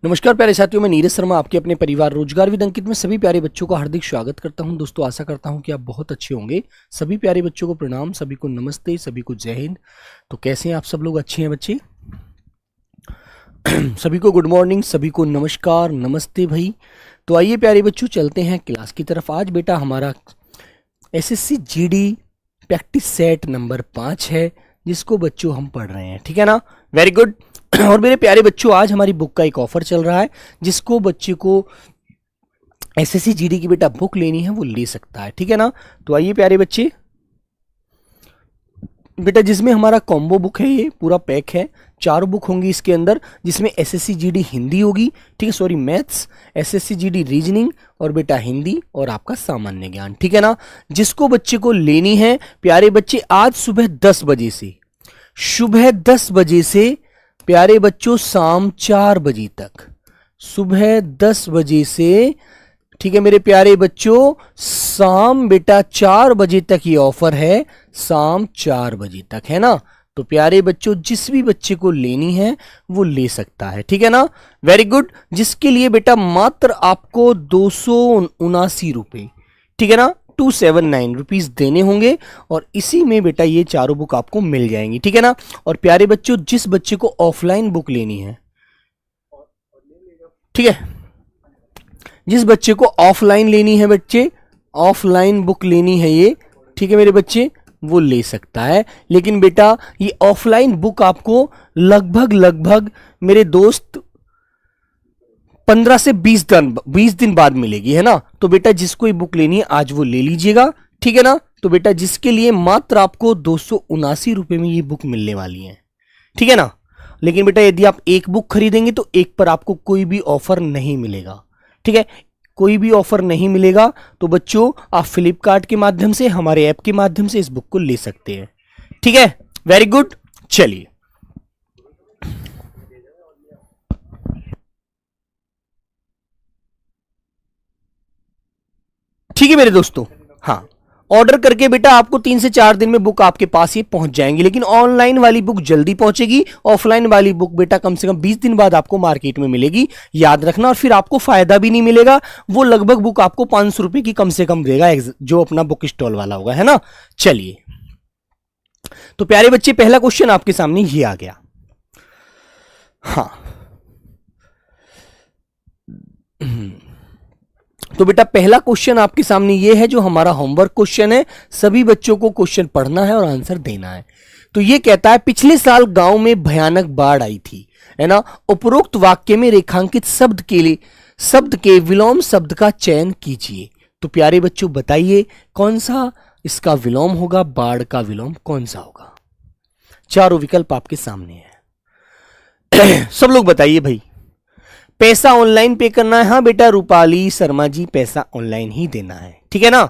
नमस्कार प्यारे साथियों, मैं नीरज शर्मा आपके अपने परिवार रोजगार विद अंकित में सभी प्यारे बच्चों का हार्दिक स्वागत करता हूं। दोस्तों, आशा करता हूं कि आप बहुत अच्छे होंगे। सभी प्यारे बच्चों को प्रणाम, सभी को नमस्ते, सभी को जय हिंद। तो कैसे हैं आप सब लोग? अच्छे हैं बच्चे? सभी को गुड मॉर्निंग, सभी को नमस्कार, नमस्ते भाई। तो आइए प्यारे बच्चों, चलते हैं क्लास की तरफ। आज बेटा हमारा SSC GD practice set number 5 है, जिसको बच्चों हम पढ़ रहे हैं। ठीक है ना? Very good. और मेरे प्यारे बच्चों, आज हमारी बुक का एक ऑफर चल रहा है, जिसको बच्चे को एसएससी जीडी की बेटा बुक लेनी है वो ले सकता है। ठीक है ना? तो आइए प्यारे बच्चे, बेटा जिसमें हमारा कॉम्बो बुक है, ये पूरा पैक है। 4 बुक होंगी इसके अंदर, जिसमें एसएससी जीडी हिंदी होगी, ठीक है, sorry maths, SSC GD reasoning और बेटा हिंदी और आपका सामान्य ज्ञान। ठीक है ना? जिसको बच्चे को लेनी है प्यारे बच्चे, आज सुबह 10 बजे से, सुबह 10 बजे से प्यारे बच्चों शाम 4 बजे तक, सुबह 10 बजे से, ठीक है मेरे प्यारे बच्चों, शाम बेटा 4 बजे तक ये ऑफर है, शाम 4 बजे तक, है ना? तो प्यारे बच्चों, जिस भी बच्चे को लेनी है वो ले सकता है। ठीक है ना? Very good. जिसके लिए बेटा मात्र आपको 279 रुपए, ठीक है ना, 279 रुपीज देने होंगे, और इसी में बेटा ये 4 बुक आपको मिल जाएंगी। ठीक है ना? और प्यारे बच्चों, जिस बच्चे को ऑफलाइन बुक लेनी है, ठीक है, जिस बच्चे को ऑफलाइन लेनी है बच्चे, ऑफलाइन बुक लेनी है ये, ठीक है मेरे बच्चे, वो ले सकता है। लेकिन बेटा ये ऑफलाइन बुक आपको लगभग मेरे दोस्त 15 से 20 दिन बाद मिलेगी, है ना? तो बेटा जिसको ये बुक लेनी है आज वो ले लीजिएगा। ठीक है ना? तो बेटा जिसके लिए मात्र आपको 279 रुपए में ये बुक मिलने वाली है। ठीक है ना? लेकिन बेटा यदि आप एक बुक खरीदेंगे तो एक पर आपको कोई भी ऑफर नहीं मिलेगा। ठीक है, कोई भी ऑफर नहीं मिलेगा। तो बच्चों, आप फ्लिपकार्ट के माध्यम से, हमारे ऐप के माध्यम से इस बुक को ले सकते हैं। ठीक है, वेरी गुड। चलिए, ठीक है मेरे दोस्तों, हाँ, ऑर्डर करके बेटा आपको 3 से 4 दिन में बुक आपके पास ये पहुंच जाएंगी। लेकिन ऑनलाइन वाली बुक जल्दी पहुंचेगी, ऑफलाइन वाली बुक बेटा कम से कम 20 दिन बाद आपको मार्केट में मिलेगी, याद रखना। और फिर आपको फायदा भी नहीं मिलेगा, वो लगभग बुक आपको 500 रुपए की कम से कम देगा, जो अपना बुक स्टॉल वाला होगा, है ना? चलिए, तो प्यारे बच्चे, पहला क्वेश्चन आपके सामने ये आ गया। हाँ, तो बेटा पहला क्वेश्चन आपके सामने ये है, जो हमारा होमवर्क क्वेश्चन है। सभी बच्चों को क्वेश्चन पढ़ना है और आंसर देना है। तो ये कहता है, पिछले साल गांव में भयानक बाढ़ आई थी, है ना? उपरोक्त वाक्य में रेखांकित शब्द के विलोम शब्द का चयन कीजिए। तो प्यारे बच्चों बताइए, कौन सा इसका विलोम होगा? बाढ़ का विलोम कौन सा होगा? चारों विकल्प आपके सामने है। सब लोग बताइए भाई। पैसा ऑनलाइन पे करना है? हाँ बेटा, रूपाली शर्मा जी, पैसा ऑनलाइन ही देना है। ठीक है ना?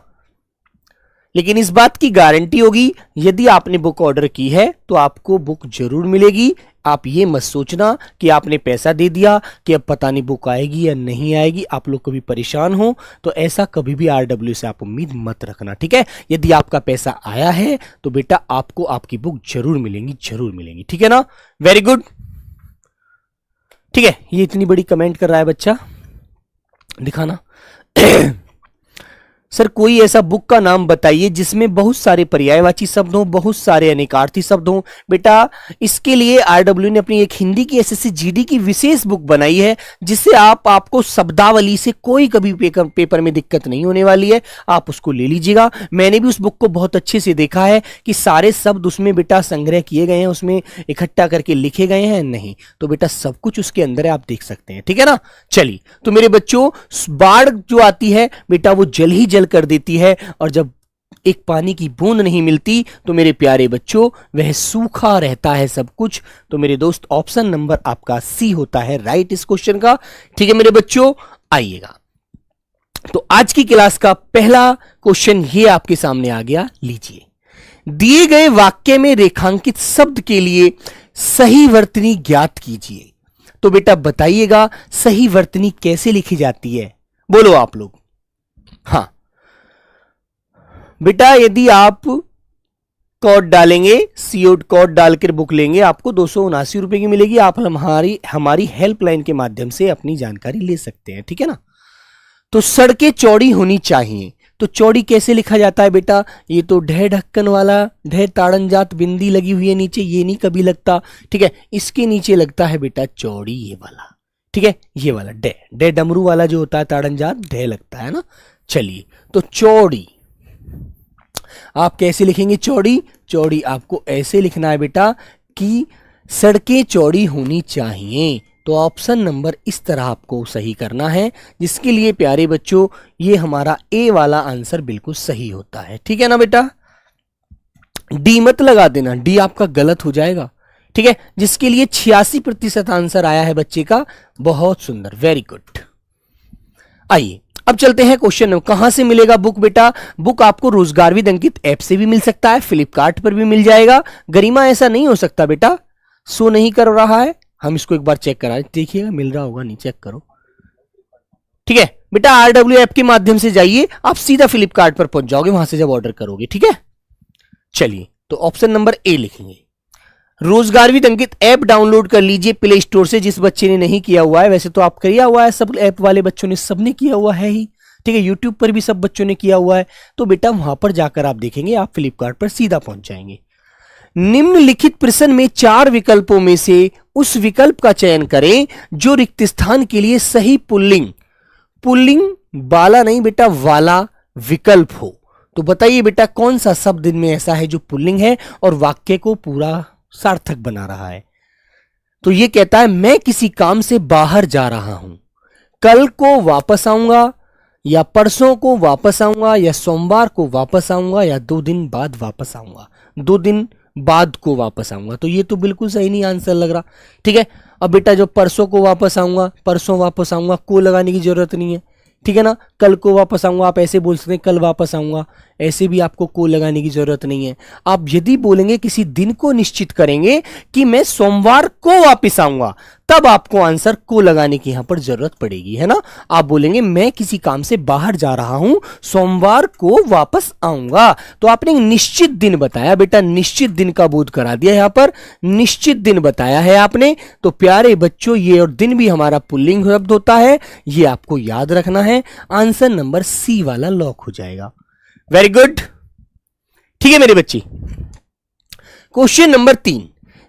लेकिन इस बात की गारंटी होगी, यदि आपने बुक ऑर्डर की है तो आपको बुक जरूर मिलेगी। आप ये मत सोचना कि आपने पैसा दे दिया कि अब पता नहीं बुक आएगी या नहीं आएगी। आप लोग कभी परेशान हो तो ऐसा कभी भी आरडब्ल्यू से आप उम्मीद मत रखना। ठीक है? यदि आपका पैसा आया है तो बेटा आपको आपकी बुक जरूर मिलेंगी, जरूर मिलेंगी। ठीक है ना? Very good. ठीक है, ये इतनी बड़ी कमेंट कर रहा है बच्चा, दिखाना। सर कोई ऐसा बुक का नाम बताइए जिसमें बहुत सारे पर्यायवाची शब्द हो, बहुत सारे अनेकार्थी शब्द हो। बेटा इसके लिए आरडब्ल्यू ने अपनी एक हिंदी की एसएससी जीडी की विशेष बुक बनाई है, जिससे आपको शब्दावली से कोई कभी पेपर में दिक्कत नहीं होने वाली है। आप उसको ले लीजिएगा। मैंने भी उस बुक को बहुत अच्छे से देखा है कि सारे शब्द उसमें बेटा संग्रह किए गए हैं, उसमें इकट्ठा करके लिखे गए हैं। नहीं तो बेटा सब कुछ उसके अंदर है, आप देख सकते हैं। ठीक है ना? चलिए, तो मेरे बच्चों, बाढ़ जो आती है बेटा वो जल ही जल कर देती है, और जब एक पानी की बूंद नहीं मिलती तो मेरे प्यारे बच्चों वह सूखा रहता है सब कुछ। तो मेरे दोस्त ऑप्शन नंबर आपका सी होता है राइट इस क्वेश्चन का। ठीक है मेरे बच्चों, आइएगा। तो आज की क्लास का पहला क्वेश्चन ये आपके सामने आ गया, लीजिए। दिए गए वाक्य में रेखांकित शब्द के लिए सही वर्तनी ज्ञात कीजिए। तो बेटा बताइएगा सही वर्तनी कैसे लिखी जाती है? बोलो आप लोग। हाँ बेटा, यदि आप कोड डालेंगे, CO कोड डालकर बुक लेंगे, आपको 279 रुपए की मिलेगी। आप हमारी हेल्पलाइन के माध्यम से अपनी जानकारी ले सकते हैं, ठीक है ना। तो सड़कें चौड़ी होनी चाहिए, तो चौड़ी कैसे लिखा जाता है बेटा? ये तो ढह ढक्कन वाला, ढह ताड़न जात बिंदी लगी हुई है नीचे, ये नहीं कभी लगता, ठीक है। इसके नीचे लगता है बेटा चौड़ी, ये वाला, ठीक है, ये वाला डे डमरू वाला जो होता है ताड़न जात, ढह लगता है ना। चलिए, तो चौड़ी आप कैसे लिखेंगे? चौड़ी, चौड़ी आपको ऐसे लिखना है बेटा कि सड़कें चौड़ी होनी चाहिए। तो ऑप्शन नंबर इस तरह आपको सही करना है, जिसके लिए प्यारे बच्चों ये हमारा ए वाला आंसर बिल्कुल सही होता है, ठीक है ना बेटा। डी मत लगा देना, डी आपका गलत हो जाएगा, ठीक है, जिसके लिए 86% आंसर आया है बच्चे का। बहुत सुंदर, वेरी गुड। आइए अब चलते हैं क्वेश्चन में। कहां से मिलेगा बुक बेटा? बुक आपको रोजगार विद अंकित ऐप से भी मिल सकता है, फ्लिपकार्ट पर भी मिल जाएगा। गरिमा ऐसा नहीं हो सकता बेटा, शो नहीं कर रहा है, हम इसको एक बार चेक करा देखिएगा, मिल रहा होगा नहीं, चेक करो, ठीक है बेटा। RW ऐप के माध्यम से जाइए, आप सीधा फ्लिपकार्ट पर पहुंच जाओगे वहां से जब ऑर्डर करोगे, ठीक है। चलिए, तो ऑप्शन नंबर ए लिखेंगे। रोजगार विद अंकित ऐप डाउनलोड कर लीजिए प्ले स्टोर से, जिस बच्चे ने नहीं किया हुआ है। वैसे तो आप किया हुआ है, सब ऐप वाले बच्चों ने सबने किया हुआ है ही, ठीक है। यूट्यूब पर भी सब बच्चों ने किया हुआ है, तो बेटा वहां पर जाकर आप देखेंगे, आप फ्लिपकार्ट पर सीधा पहुंच जाएंगे। निम्नलिखित प्रश्न में 4 विकल्पों में से उस विकल्प का चयन करें जो रिक्त स्थान के लिए सही पुल्लिंग, पुल्लिंग वाला नहीं बेटा, वाला विकल्प हो। तो बताइए बेटा कौन सा शब्द इनमें ऐसा है जो पुल्लिंग है और वाक्य को पूरा सार्थक बना रहा है? तो ये कहता है मैं किसी काम से बाहर जा रहा हूं, कल को वापस आऊंगा, या परसों को वापस आऊंगा, या सोमवार को वापस आऊंगा, या 2 दिन बाद वापस आऊंगा, 2 दिन बाद को वापस आऊंगा। तो ये तो बिल्कुल सही नहीं आंसर लग रहा, ठीक है। अब बेटा जो परसों को वापस आऊंगा, परसों वापस आऊंगा, को लगाने की जरूरत नहीं है, ठीक है ना। कल को वापस आऊंगा, आप ऐसे बोल सकते हैं कल वापस आऊंगा, ऐसे भी आपको को लगाने की जरूरत नहीं है। आप यदि बोलेंगे किसी दिन को निश्चित करेंगे कि मैं सोमवार को वापस आऊंगा, तब आपको आंसर को लगाने की यहां पर जरूरत पड़ेगी, है ना। आप बोलेंगे मैं किसी काम से बाहर जा रहा हूं, सोमवार को वापस आऊंगा, तो आपने निश्चित दिन बताया बेटा, निश्चित दिन का बोध करा दिया, यहां पर निश्चित दिन बताया है आपने। तो प्यारे बच्चों ये और दिन भी हमारा पुल्लिंग शब्द होता है, ये आपको याद रखना है। आंसर नंबर सी वाला लॉक हो जाएगा। वेरी गुड, ठीक है मेरे बच्चे। क्वेश्चन नंबर 3,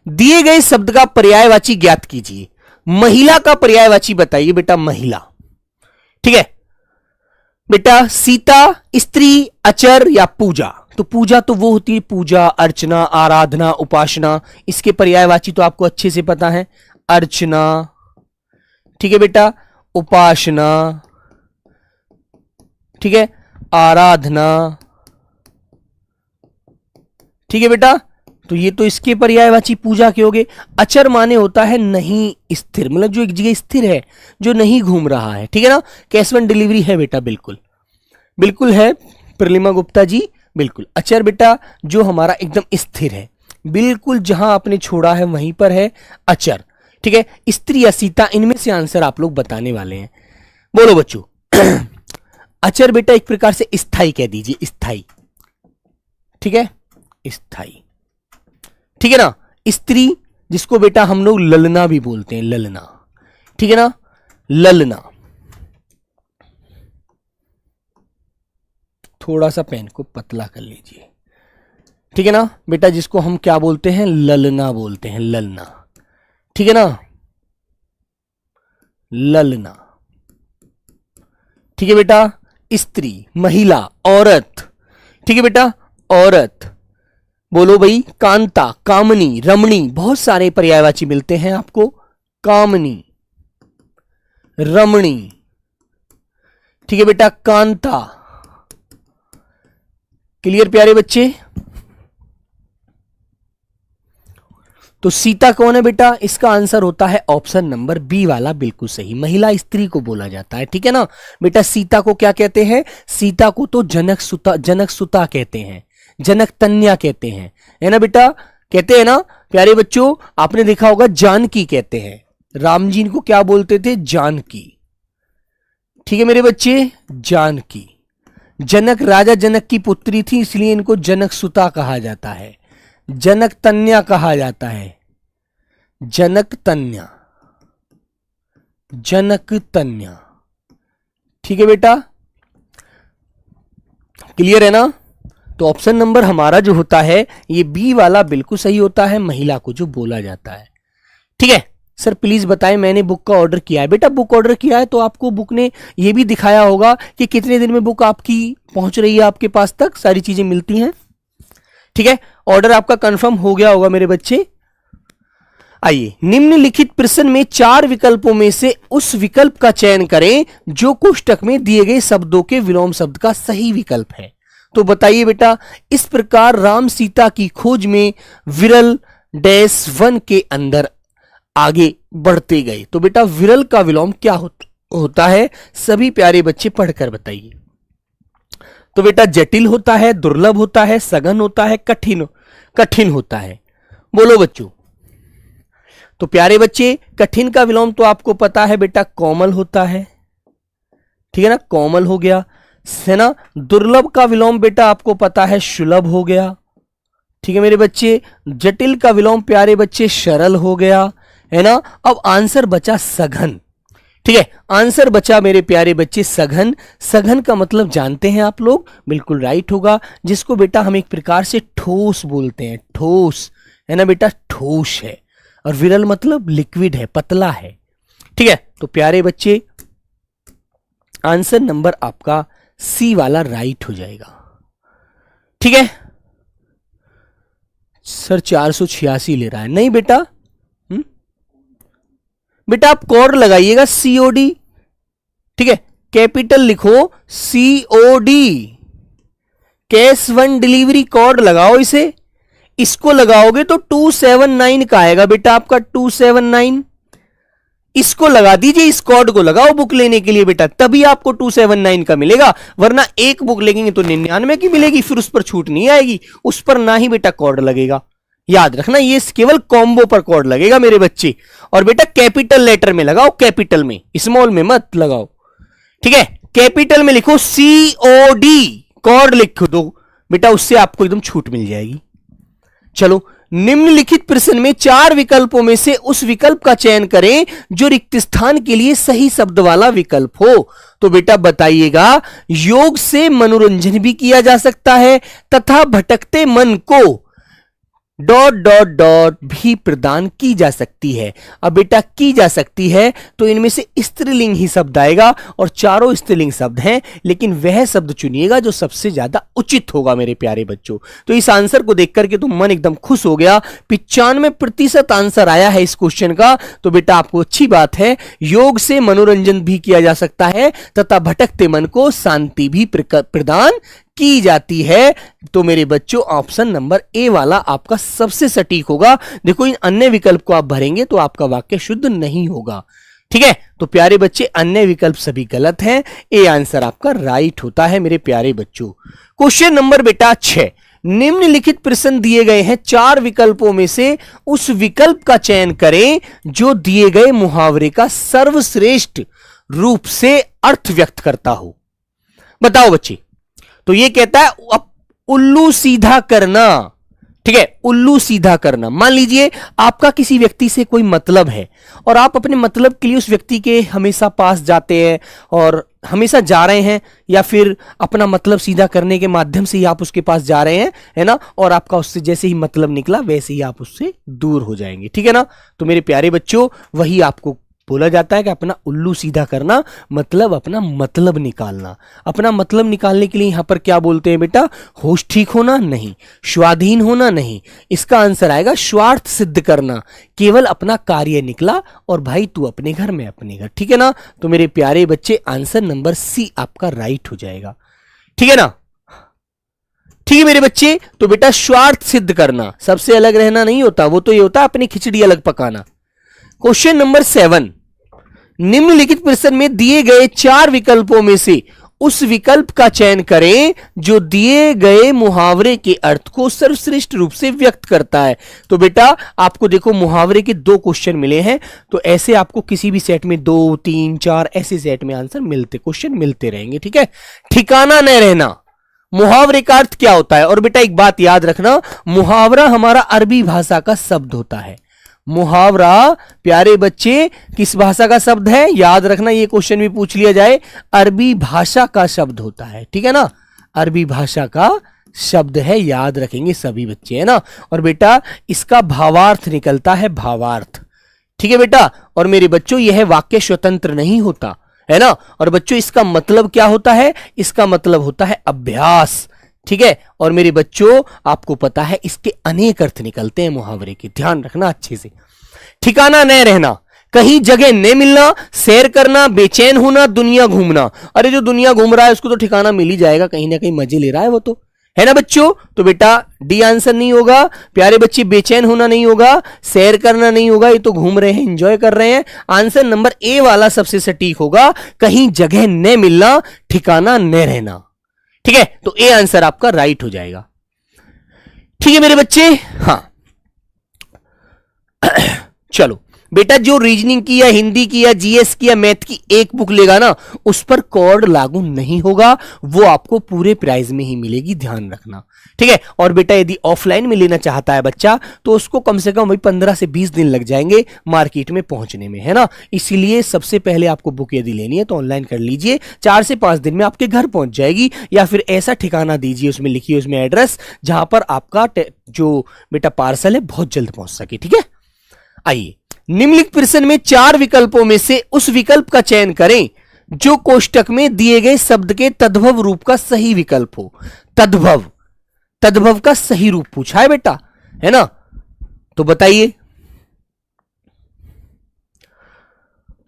दिए गए शब्द का पर्यायवाची ज्ञात कीजिए। महिला का पर्यायवाची बताइए बेटा, महिला, ठीक है बेटा। सीता, स्त्री, अचर या पूजा? तो पूजा तो वो होती है पूजा, अर्चना, आराधना, उपासना। इसके पर्यायवाची तो आपको अच्छे से पता है, अर्चना, ठीक है बेटा, उपासना, ठीक है, आराधना, ठीक है बेटा। तो ये तो इसके पर्यायवाची पूजा के हो गए। अचर माने होता है नहीं स्थिर, मतलब जो एक जगह स्थिर है, जो नहीं घूम रहा है, ठीक है ना। कैश ऑन डिलीवरी है बेटा, बिल्कुल बिल्कुल है प्रलिमा गुप्ता जी, बिल्कुल। अचर बेटा जो हमारा एकदम स्थिर है, बिल्कुल जहां आपने छोड़ा है वहीं पर है अचर, ठीक है। स्त्री या सीता, इनमें से आंसर आप लोग बताने वाले हैं। बोलो बच्चों। अचर बेटा एक प्रकार से स्थाई कह दीजिए, स्थाई, ठीक है, स्थाई, ठीक है ना। स्त्री जिसको बेटा हम लोग ललना भी बोलते हैं, ललना, ठीक है ना, ललना। थोड़ा सा पेन को पतला कर लीजिए, ठीक है ना बेटा, जिसको हम क्या बोलते हैं, ललना बोलते हैं, ललना, ठीक है ना, ललना, ठीक है बेटा। स्त्री, महिला, औरत, ठीक है बेटा, औरत। बोलो भाई, कांता, कामनी, रमणी, बहुत सारे पर्यायवाची मिलते हैं आपको। कामनी, रमणी, ठीक है बेटा, कांता। क्लियर प्यारे बच्चे? तो सीता कौन है बेटा? इसका आंसर होता है ऑप्शन नंबर बी वाला, बिल्कुल सही। महिला स्त्री को बोला जाता है, ठीक है ना बेटा। सीता को क्या कहते हैं? सीता को तो जनक सुता कहते हैं, जनक तन्या कहते हैं, है ना बेटा, कहते हैं ना प्यारे बच्चों। आपने देखा होगा जानकी कहते हैं, राम जी को क्या बोलते थे? जानकी, ठीक है मेरे बच्चे, जानकी। जनक, राजा जनक की पुत्री थी, इसलिए इनको जनक सुता कहा जाता है, जनकतन्या कहा जाता है, जनकतन्या, जनकतन्या। ठीक है बेटा, क्लियर है ना? तो ऑप्शन नंबर हमारा जो होता है ये बी वाला बिल्कुल सही होता है, महिला को जो बोला जाता है। ठीक है सर, प्लीज बताएं, मैंने बुक का ऑर्डर किया है। बेटा बुक ऑर्डर किया है तो आपको बुक ने ये भी दिखाया होगा कि कितने दिन में बुक आपकी पहुंच रही है, आपके पास तक सारी चीजें मिलती हैं। ठीक है, ऑर्डर आपका कंफर्म हो गया होगा मेरे बच्चे। आइए, निम्नलिखित प्रश्न में 4 विकल्पों में से उस विकल्प का चयन करें जो कोष्टक में दिए गए शब्दों के विलोम शब्द का सही विकल्प है। तो बताइए बेटा, इस प्रकार राम सीता की खोज में विरल डैश वन के अंदर आगे बढ़ते गए। तो बेटा विरल का विलोम क्या होता है? सभी प्यारे बच्चे पढ़कर बताइए। तो बेटा जटिल होता है, दुर्लभ होता है, सघन होता है, कठिन होता है। बोलो बच्चों। तो प्यारे बच्चे, कठिन का विलोम तो आपको पता है बेटा कोमल होता है। ठीक है ना, कोमल हो गया है ना। दुर्लभ का विलोम बेटा आपको पता है सुलभ हो गया। ठीक है मेरे बच्चे। जटिल का विलोम प्यारे बच्चे सरल हो गया, है ना। अब आंसर बचा सघन। ठीक है, आंसर बचा मेरे प्यारे बच्चे सघन। सघन का मतलब जानते हैं आप लोग? बिल्कुल राइट होगा, जिसको बेटा हम एक प्रकार से ठोस बोलते हैं। ठोस है ना बेटा, ठोस है। और विरल मतलब लिक्विड है, पतला है। ठीक है, तो प्यारे बच्चे आंसर नंबर आपका सी वाला राइट हो जाएगा। ठीक है सर, 486 ले रहा है। नहीं बेटा, बेटा आप कोड लगाइएगा COD। ठीक है, कैपिटल लिखो COD, cash one delivery code लगाओ इसे। इसको लगाओगे तो 279 का आएगा बेटा आपका, 279। इसको लगा दीजिए, इस कोड को लगाओ बुक लेने के लिए बेटा, तभी आपको 279 का मिलेगा। वरना एक बुक लेंगे तो 99 की मिलेगी, फिर उस पर छूट नहीं आएगी, उस पर ना ही बेटा कोड लगेगा। याद रखना, ये केवल कॉम्बो पर कोड लगेगा मेरे बच्चे। और बेटा कैपिटल लेटर में लगाओ, कैपिटल में, स्मॉल में मत लगाओ। ठीक है, कैपिटल में लिखो COD, कोड लिख दो बेटा, उससे आपको एकदम छूट मिल जाएगी। चलो, निम्नलिखित प्रश्न में 4 विकल्पों में से उस विकल्प का चयन करें जो रिक्त स्थान के लिए सही शब्द वाला विकल्प हो। तो बेटा बताइएगा, योग से मनोरंजन भी किया जा सकता है तथा भटकते मन को ... भी प्रदान की जा सकती है। अब बेटा की जा सकती है तो इनमें से स्त्रीलिंग ही शब्द आएगा, और चारों स्त्रीलिंग शब्द हैं, लेकिन वह शब्द चुनिएगा जो सबसे ज्यादा उचित होगा मेरे प्यारे बच्चों। तो इस आंसर को देख करके तो मन एकदम खुश हो गया, 95% आंसर आया है इस क्वेश्चन का। तो बेटा आपको अच्छी बात है, योग से मनोरंजन भी किया जा सकता है तथा भटकते मन को शांति भी प्रदान की जाती है। तो मेरे बच्चों ऑप्शन नंबर ए वाला आपका सबसे सटीक होगा। देखो, इन अन्य विकल्प को आप भरेंगे तो आपका वाक्य शुद्ध नहीं होगा। ठीक है, तो प्यारे बच्चे अन्य विकल्प सभी गलत हैं, ए आंसर आपका राइट होता है मेरे प्यारे बच्चों। क्वेश्चन नंबर बेटा 6, निम्नलिखित प्रश्न दिए गए हैं, 4 विकल्पों में से उस विकल्प का चयन करें जो दिए गए मुहावरे का सर्वश्रेष्ठ रूप से अर्थ व्यक्त करता हो। बताओ बच्चे। तो ये कहता है उल्लू सीधा करना। ठीक है, उल्लू सीधा करना। मान लीजिए आपका किसी व्यक्ति से कोई मतलब है और आप अपने मतलब के लिए उस व्यक्ति के हमेशा पास जाते हैं और हमेशा जा रहे हैं, या फिर अपना मतलब सीधा करने के माध्यम से ही आप उसके पास जा रहे हैं, है ना, और आपका उससे जैसे ही मतलब निकला वैसे ही आप उससे दूर हो जाएंगे। ठीक है ना। तो मेरे प्यारे बच्चों, वही आपको बोला जाता है कि अपना उल्लू सीधा करना, मतलब अपना मतलब निकालना। अपना मतलब निकालने के लिए यहां पर क्या बोलते हैं बेटा? होश ठीक होना नहीं, स्वाधीन होना नहीं, इसका आंसर आएगा स्वार्थ सिद्ध करना। केवल अपना कार्य निकला और भाई तू अपने घर में अपने घर। ठीक है ना। तो मेरे प्यारे बच्चे आंसर नंबर सी आपका राइट हो जाएगा। ठीक है ना। ठीक है मेरे बच्चे। तो बेटा स्वार्थ सिद्ध करना, सबसे अलग रहना नहीं होता, वो तो ये होता है अपनी खिचड़ी अलग पकाना। क्वेश्चन नंबर 7, निम्नलिखित प्रश्न में दिए गए 4 विकल्पों में से उस विकल्प का चयन करें जो दिए गए मुहावरे के अर्थ को सर्वश्रेष्ठ रूप से व्यक्त करता है। तो बेटा आपको देखो मुहावरे के 2 क्वेश्चन मिले हैं, तो ऐसे आपको किसी भी सेट में 2, 3, 4 ऐसे सेट में आंसर मिलते, क्वेश्चन मिलते रहेंगे। ठीक है। ठिकाना न रहना, मुहावरे का अर्थ क्या होता है? और बेटा एक बात याद रखना, मुहावरा हमारा अरबी भाषा का शब्द होता है। मुहावरा प्यारे बच्चे किस भाषा का शब्द है? याद रखना, ये क्वेश्चन भी पूछ लिया जाए, अरबी भाषा का शब्द होता है। ठीक है ना, अरबी भाषा का शब्द है, याद रखेंगे सभी बच्चे, है ना। और बेटा इसका भावार्थ निकलता है भावार्थ। ठीक है बेटा, और मेरे बच्चों यह वाक्य स्वतंत्र नहीं होता, है ना। और बच्चों इसका मतलब क्या होता है? इसका मतलब होता है अभ्यास। ठीक है, और मेरे बच्चों आपको पता है इसके अनेक अर्थ निकलते हैं मुहावरे के, ध्यान रखना अच्छे से। ठिकाना न रहना, कहीं जगह न मिलना, सैर करना, बेचैन होना, दुनिया घूमना। अरे जो दुनिया घूम रहा है उसको तो ठिकाना मिल ही जाएगा, कहीं ना कहीं मजे ले रहा है वो तो, है ना बच्चों। तो बेटा डी आंसर नहीं होगा प्यारे बच्चे, बेचैन होना नहीं होगा, सैर करना नहीं होगा, ये तो घूम रहे हैं, एंजॉय कर रहे हैं। आंसर नंबर ए वाला सबसे सटीक होगा, कहीं जगह न मिलना, ठिकाना न रहना। ठीक है, तो ए आंसर आपका राइट हो जाएगा। ठीक है मेरे बच्चे, हाँ चलो बेटा, जो रीजनिंग की या हिंदी की या जीएस की या मैथ की एक बुक लेगा ना, उस पर कॉर्ड लागू नहीं होगा, वो आपको पूरे प्राइस में ही मिलेगी, ध्यान रखना। ठीक है, और बेटा यदि ऑफलाइन में लेना चाहता है बच्चा, तो उसको कम से कम 15 से 20 दिन लग जाएंगे मार्केट में पहुंचने में, है ना। इसीलिए सबसे पहले आपको बुक यदि लेनी है तो ऑनलाइन कर लीजिए, 4 से 5 दिन में आपके घर पहुंच जाएगी। या फिर ऐसा ठिकाना दीजिए, उसमें लिखिए उसमें एड्रेस, जहां पर आपका जो बेटा पार्सल है बहुत जल्द पहुंच सके। ठीक है, आइए निम्नलिखित प्रश्न में 4 विकल्पों में से उस विकल्प का चयन करें जो कोष्टक में दिए गए शब्द के तद्भव रूप का सही विकल्प हो। तद्भव, तद्भव का सही रूप पूछा है बेटा, है ना। तो बताइए,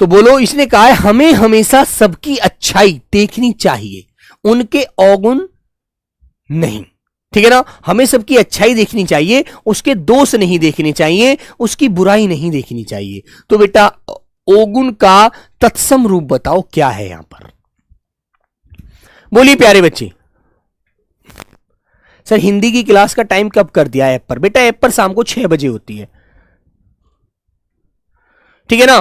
तो बोलो। इसने कहा है हमें हमेशा सबकी अच्छाई देखनी चाहिए, उनके अवगुण नहीं। ठीक है ना, हमें सबकी अच्छाई देखनी चाहिए, उसके दोष नहीं देखने चाहिए, उसकी बुराई नहीं देखनी चाहिए। तो बेटा अवगुण का तत्सम रूप बताओ क्या है यहां पर, बोलिए प्यारे बच्चे। सर हिंदी की क्लास का टाइम कब कर दिया ऐप पर? बेटा ऐप पर शाम को 6 बजे होती है। ठीक है ना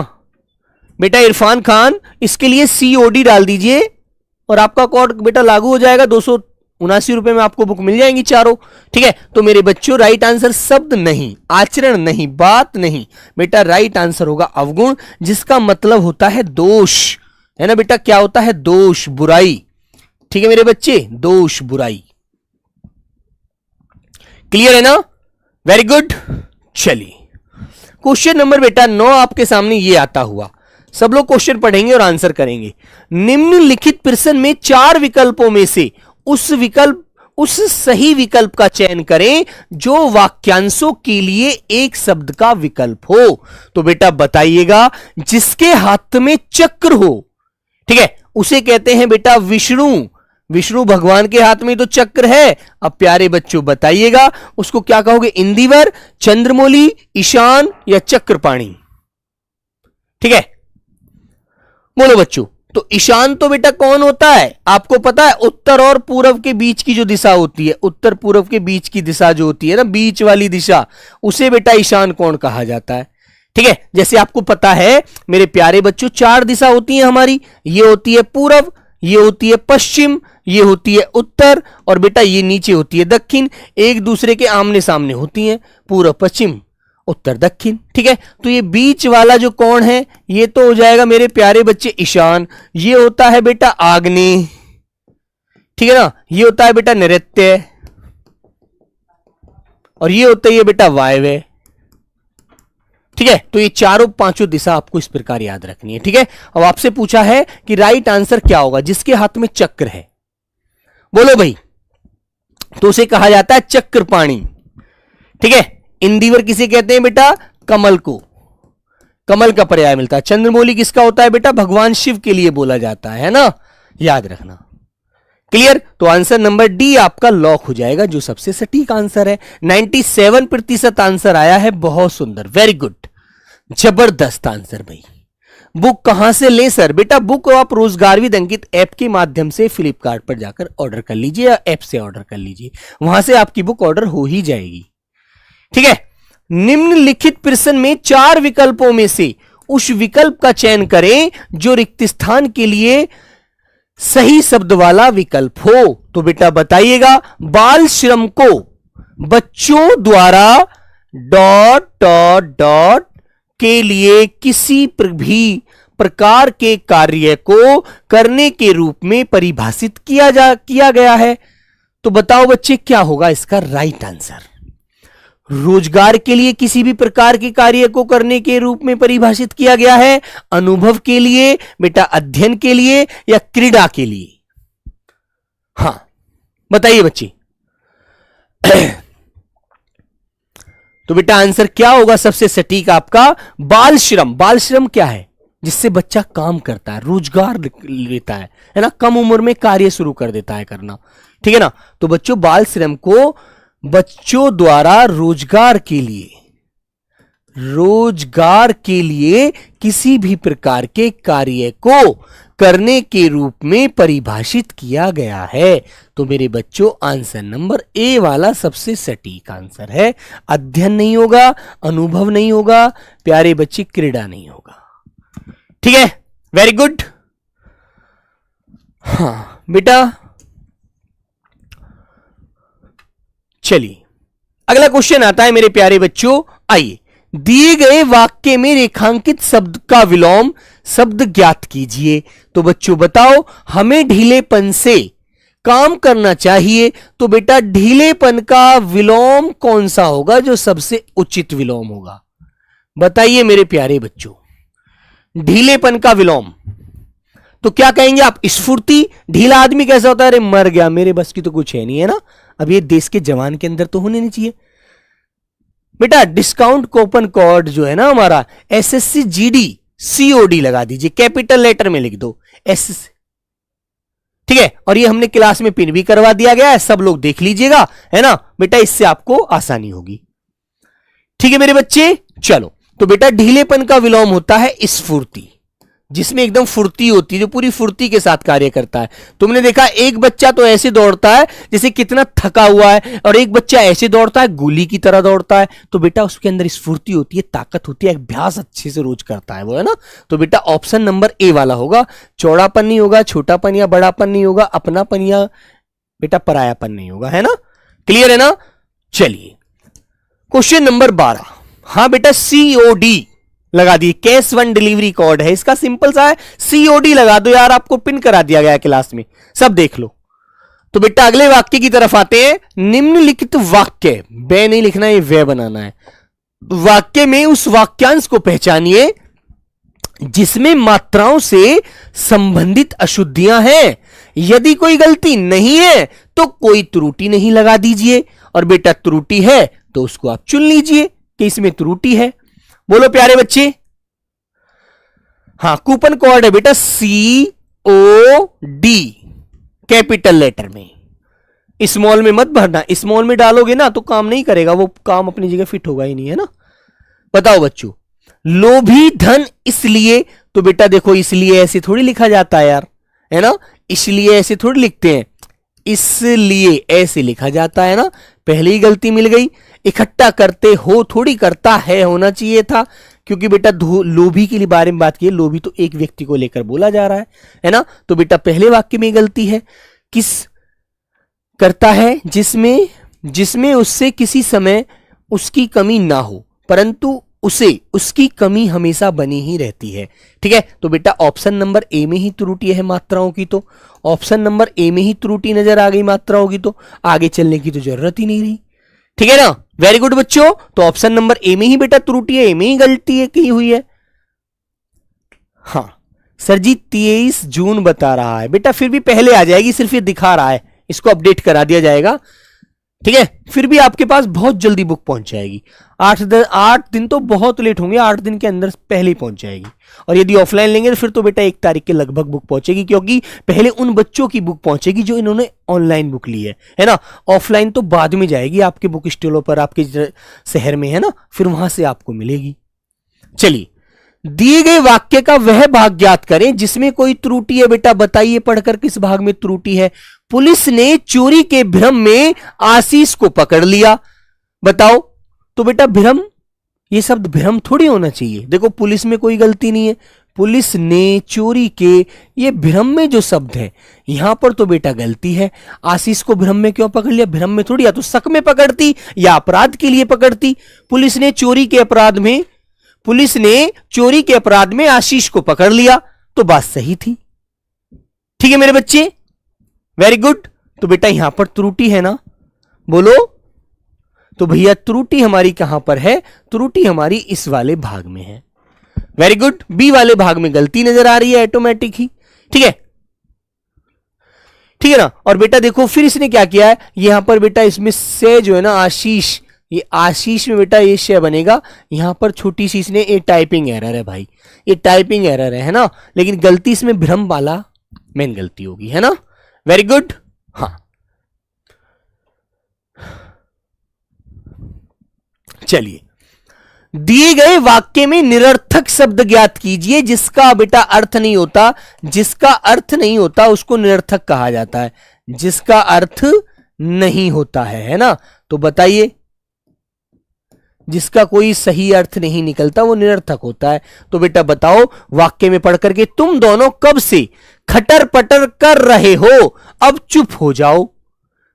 बेटा, इरफान खान इसके लिए COD डाल दीजिए और आपका कोड बेटा लागू हो जाएगा, 279 रुपए में आपको बुक मिल जाएंगी चारों। ठीक है, तो मेरे बच्चों राइट आंसर शब्द नहीं, आचरण नहीं, बात नहीं, बेटा राइट आंसर होगा अवगुण, जिसका मतलब होता है दोष, है ना बेटा। क्या होता है? दोष, बुराई। ठीक है मेरे बच्चे, दोष बुराई। क्लियर है ना? Very good. चलिए क्वेश्चन नंबर बेटा 9 आपके सामने ये आता हुआ, सब लोग क्वेश्चन पढ़ेंगे और आंसर करेंगे। निम्नलिखित प्रश्न में 4 विकल्पों में से उस सही विकल्प का चयन करें जो वाक्यांशों के लिए एक शब्द का विकल्प हो। तो बेटा बताइएगा, जिसके हाथ में चक्र हो, ठीक है, उसे कहते हैं बेटा विष्णु। विष्णु भगवान के हाथ में तो चक्र है। अब प्यारे बच्चों बताइएगा, उसको क्या कहोगे? इंदिवर, चंद्रमौली, ईशान या चक्रपाणी? ठीक है, बोलो बच्चों। तो ईशान तो बेटा कौन होता है आपको पता है? उत्तर और पूर्व के बीच की जो दिशा होती है, उत्तर पूर्व के बीच की दिशा जो होती है ना, बीच वाली दिशा, उसे बेटा ईशान कौन कहा जाता है? ठीक है, जैसे आपको पता है मेरे प्यारे बच्चों, 4 दिशा होती है हमारी। ये होती है पूर्व, ये होती है पश्चिम, ये होती है उत्तर, और बेटा ये नीचे होती है दक्षिण। एक दूसरे के आमने सामने होती हैं, पूर्व पश्चिम उत्तर दक्षिण। ठीक है, तो ये बीच वाला जो कौन है, ये तो हो जाएगा मेरे प्यारे बच्चे ईशान। ये होता है बेटा आग्नेय, ठीक है ना, ये होता है बेटा नैऋत्य, और ये होता है बेटा वायव्य। ठीक है, तो ये चारों 5 दिशा आपको इस प्रकार याद रखनी है। ठीक है, अब आपसे पूछा है कि राइट आंसर क्या होगा जिसके हाथ में चक्र है, बोलो भाई। तो उसे कहा जाता है चक्रपाणी। ठीक है, इंदिवर किसे कहते हैं बेटा? कमल को, कमल का पर्याय मिलता है। चंद्रमौली किसका होता है बेटा? भगवान शिव के लिए बोला जाता है ना, याद रखना। क्लियर? तो आंसर नंबर डी आपका लॉक हो जाएगा, जो सबसे सटीक आंसर है। 97% आंसर आया है, बहुत सुंदर, वेरी गुड, जबरदस्त आंसर भाई। बुक कहां से लें सर? बेटा बुक आप रोजगार विद अंकित ऐप के माध्यम से फ्लिपकार्ट पर जाकर ऑर्डर कर लीजिए, या ऐप से ऑर्डर कर लीजिए, वहां से आपकी बुक ऑर्डर हो ही जाएगी। ठीक है, निम्नलिखित प्रश्न में 4 विकल्पों में से उस विकल्प का चयन करें जो रिक्त स्थान के लिए सही शब्द वाला विकल्प हो। तो बेटा बताइएगा, बाल श्रम को बच्चों द्वारा डॉट डॉट डॉट के लिए किसी भी प्रकार के कार्य को करने के रूप में परिभाषित किया गया है। तो बताओ बच्चे क्या होगा इसका राइट आंसर। रोजगार के लिए किसी भी प्रकार के कार्य को करने के रूप में परिभाषित किया गया है, अनुभव के लिए, बेटा अध्ययन के लिए, या क्रीड़ा के लिए। हां बताइए बच्चे। तो बेटा आंसर क्या होगा सबसे सटीक आपका? बाल श्रम। बाल श्रम क्या है? जिससे बच्चा काम करता है, रोजगार लेता है ना, कम उम्र में कार्य शुरू कर देता है करना, ठीक है ना। तो बच्चों बाल श्रम को बच्चों द्वारा रोजगार के लिए किसी भी प्रकार के कार्य को करने के रूप में परिभाषित किया गया है। तो मेरे बच्चों आंसर नंबर ए वाला सबसे सटीक आंसर है। अध्ययन नहीं होगा, अनुभव नहीं होगा, प्यारे बच्चे क्रीड़ा नहीं होगा। ठीक है, वेरी गुड। हां बेटा चलिए अगला क्वेश्चन आता है मेरे प्यारे बच्चों। आइए, दिए गए वाक्य में रेखांकित शब्द का विलोम शब्द ज्ञात कीजिए। तो बच्चों बताओ, हमें ढीलेपन से काम करना चाहिए। तो बेटा ढीलेपन का विलोम कौन सा होगा जो सबसे उचित विलोम होगा? बताइए मेरे प्यारे बच्चों, ढीलेपन का विलोम तो क्या कहेंगे आप? स्फूर्ति। ढीला आदमी कैसा होता है? अरे मर गया, मेरे बस की तो कुछ है नहीं, है ना। अब ये देश के जवान के अंदर तो होने नहीं चाहिए। बेटा डिस्काउंट कूपन कोड जो है ना हमारा, एसएससी जीडी सीओडी लगा दीजिए, कैपिटल लेटर में लिख दो एसएससी, ठीक है। और ये हमने क्लास में पिन भी करवा दिया गया है, सब लोग देख लीजिएगा, है ना बेटा, इससे आपको आसानी होगी। ठीक है मेरे बच्चे, चलो। तो बेटा ढीलेपन का विलोम होता है स्फूर्ति, जिसमें एकदम फुर्ती होती है, जो पूरी फुर्ती के साथ कार्य करता है। तुमने देखा एक बच्चा तो ऐसे दौड़ता है जैसे कितना थका हुआ है, और एक बच्चा ऐसे दौड़ता है गोली की तरह दौड़ता है। तो बेटा उसके अंदर स्फूर्ति होती है, ताकत होती है, अभ्यास अच्छे से रोज करता है वो, है ना। तो बेटा ऑप्शन नंबर ए वाला होगा। चौड़ापन नहीं होगा, छोटापन या बड़ापन नहीं होगा, अपनापन या बेटा परायापन नहीं होगा, है ना। क्लियर है ना। चलिए क्वेश्चन नंबर 12। हां बेटा सीओडी लगा दिए, कैश वन डिलीवरी कोड है इसका, सिंपल सा है, सीओडी लगा दो यार, आपको पिन करा दिया गया क्लास में, सब देख लो। तो बेटा अगले वाक्य की तरफ आते हैं। निम्नलिखित वाक्य, वे नहीं लिखना, ये वे बनाना है। वाक्य में उस वाक्यांश को पहचानिए जिसमें मात्राओं से संबंधित अशुद्धियां हैं। यदि कोई गलती नहीं है तो कोई त्रुटि नहीं लगा दीजिए, और बेटा त्रुटि है तो उसको आप चुन लीजिए कि इसमें त्रुटि है। बोलो प्यारे बच्चे। हां कूपन कोड है बेटा COD, कैपिटल लेटर में, स्मॉल में मत भरना, स्मॉल में डालोगे ना तो काम नहीं करेगा, वो काम अपनी जगह फिट होगा ही नहीं, है ना। बताओ बच्चों, लोभी धन इसलिए, तो बेटा देखो इसलिए ऐसे थोड़ी लिखा जाता है यार, है ना, इसलिए ऐसे थोड़ी लिखते हैं, इसलिए ऐसे लिखा जाता है ना। पहले ही गलती मिल गई। इकट्ठा करते हो थोड़ी करता है होना चाहिए था, क्योंकि बेटा लोभी के लिए बारे में बात की है, लोभी तो एक व्यक्ति को लेकर बोला जा रहा है ना। तो बेटा पहले वाक्य में गलती है। किस करता है? जिसमें उससे किसी समय उसकी कमी ना हो, परंतु उसे उसकी कमी हमेशा बनी ही रहती है। ठीक है, तो बेटा ऑप्शन नंबर ए में ही त्रुटि है मात्राओं की, तो ऑप्शन नंबर ए में ही त्रुटि नजर आ गई मात्राओं की, तो आगे चलने की तो जरूरत ही नहीं रही। ठीक है ना, वेरी गुड बच्चों। तो ऑप्शन नंबर ए में ही बेटा त्रुटि है, ए में ही गलती है की हुई है। हाँ सर जी 23 जून बता रहा है बेटा, फिर भी पहले आ जाएगी, सिर्फ ये दिखा रहा है, इसको अपडेट करा दिया जाएगा। ठीक है, फिर भी आपके पास बहुत जल्दी बुक पहुंच जाएगी। 8 दिन तो बहुत लेट होंगे, 8 दिन के अंदर पहले ही पहुंच जाएगी। और यदि ऑफलाइन लेंगे तो फिर तो बेटा 1 तारीख के लगभग बुक पहुंचेगी, क्योंकि पहले उन बच्चों की बुक पहुंचेगी जो इन्होंने ऑनलाइन बुक ली है ना। ऑफलाइन तो बाद में जाएगी आपके बुक स्टॉलों पर, आपके शहर में, है ना, फिर वहां से आपको मिलेगी। चलिए, दिए गए वाक्य का वह भाग ज्ञात करें जिसमें कोई त्रुटि है। बेटा बताइए पढ़कर किस भाग में त्रुटि है। पुलिस ने चोरी के भ्रम में आशीष को पकड़ लिया। बताओ। तो बेटा भ्रम, ये शब्द भ्रम थोड़ी होना चाहिए। देखो पुलिस में कोई गलती नहीं है, पुलिस ने चोरी के, ये भ्रम में जो शब्द है यहां पर तो बेटा गलती है। आशीष को भ्रम में क्यों पकड़ लिया? भ्रम में थोड़ी, या तो शक में पकड़ती या अपराध के लिए पकड़ती। पुलिस ने चोरी के अपराध में आशीष को पकड़ लिया तो बात सही थी। ठीक है मेरे बच्चे, वेरी गुड। तो बेटा यहां पर त्रुटि है ना, बोलो। तो भैया त्रुटि हमारी कहां पर है? त्रुटि हमारी इस वाले भाग में है। वेरी गुड, बी वाले भाग में गलती नजर आ रही है ऑटोमेटिक ही। ठीक है, ठीक है ना। और बेटा देखो फिर इसने क्या किया है, यहां पर बेटा इसमें से जो है ना आशीष, ये आशीष में बेटा ये शय बनेगा। यहां पर छोटी सी इसने ये टाइपिंग एरर है भाई, ये टाइपिंग एरर है ना, लेकिन गलती इसमें भ्रम वाला मेन गलती होगी, है ना। Very good. हाँ चलिए, दिए गए वाक्य में निरर्थक शब्द ज्ञात कीजिए जिसका बेटा अर्थ नहीं होता। जिसका अर्थ नहीं होता उसको निरर्थक कहा जाता है, जिसका अर्थ नहीं होता है ना। तो बताइए, जिसका कोई सही अर्थ नहीं निकलता वो निरर्थक होता है। तो बेटा बताओ वाक्य में पढ़ करके, तुम दोनों कब से खटर पटर कर रहे हो, अब चुप हो जाओ।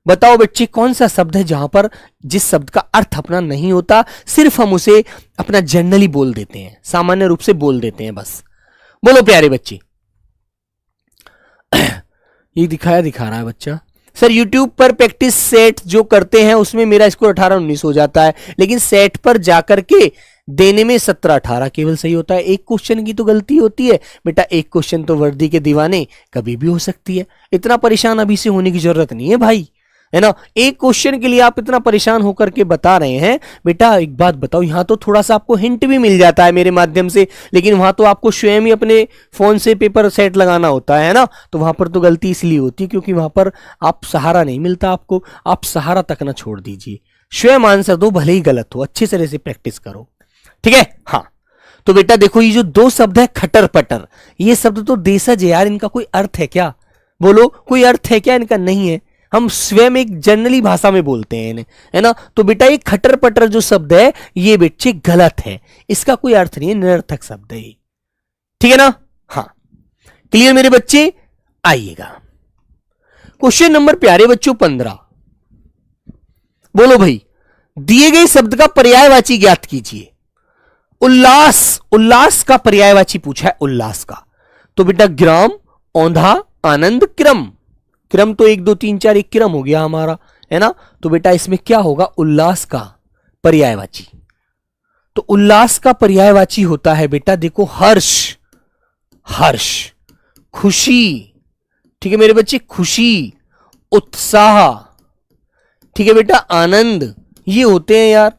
बताओ बच्चे कौन सा शब्द है जहां पर जिस शब्द का अर्थ अपना नहीं होता, सिर्फ हम उसे अपना जनरली बोल देते हैं, सामान्य रूप से बोल देते हैं बस। बोलो प्यारे बच्चे। ये दिखा रहा है बच्चा। सर YouTube पर प्रैक्टिस सेट जो करते हैं उसमें मेरा स्कोर 18-19 हो जाता है, लेकिन सेट पर जाकर के देने में 17-18 केवल सही होता है। एक क्वेश्चन की तो गलती होती है बेटा, एक क्वेश्चन तो वर्दी के दीवाने कभी भी हो सकती है। इतना परेशान अभी से होने की जरूरत नहीं है भाई, है ना। एक क्वेश्चन के लिए आप इतना परेशान होकर के बता रहे हैं। बेटा एक बात बताओ, यहां तो थोड़ा सा आपको हिंट भी मिल जाता है मेरे माध्यम से, लेकिन वहां तो आपको स्वयं ही अपने फोन से पेपर सेट लगाना होता है ना। तो वहां पर तो गलती इसलिए होती है क्योंकि वहां पर आप सहारा नहीं मिलता आपको। आप सहारा तक ना छोड़ दीजिए, स्वयं आंसर दो, भले ही गलत हो, अच्छी तरह से प्रैक्टिस करो। ठीक है। हाँ तो बेटा देखो, ये जो दो शब्द है खटर पटर, ये शब्द तो देशज है यार, इनका कोई अर्थ है क्या? बोलो कोई अर्थ है क्या इनका? नहीं है। हम स्वयं एक जनरली भाषा में बोलते हैं इन्हें, है ना। तो बेटा ये खटर पटर जो शब्द है ये बच्चे गलत है, इसका कोई अर्थ नहीं है, निरर्थक शब्द है। ठीक है ना। हाँ क्लियर मेरे बच्चे। आइएगा क्वेश्चन नंबर प्यारे बच्चों 15। बोलो भाई, दिए गए शब्द का पर्यायवाची ज्ञात कीजिए। उल्लास, उल्लास का पर्यायवाची पूछा है, उल्लास का। तो बेटा ग्राम, औंधा, आनंद, क्रम। क्रम तो 1 2 3 4 एक क्रम हो गया हमारा, है ना। तो बेटा इसमें क्या होगा? उल्लास का पर्यायवाची। तो उल्लास का पर्यायवाची होता है बेटा देखो हर्ष, हर्ष, खुशी। ठीक है मेरे बच्चे, खुशी, उत्साह। ठीक है बेटा, आनंद, ये होते हैं यार।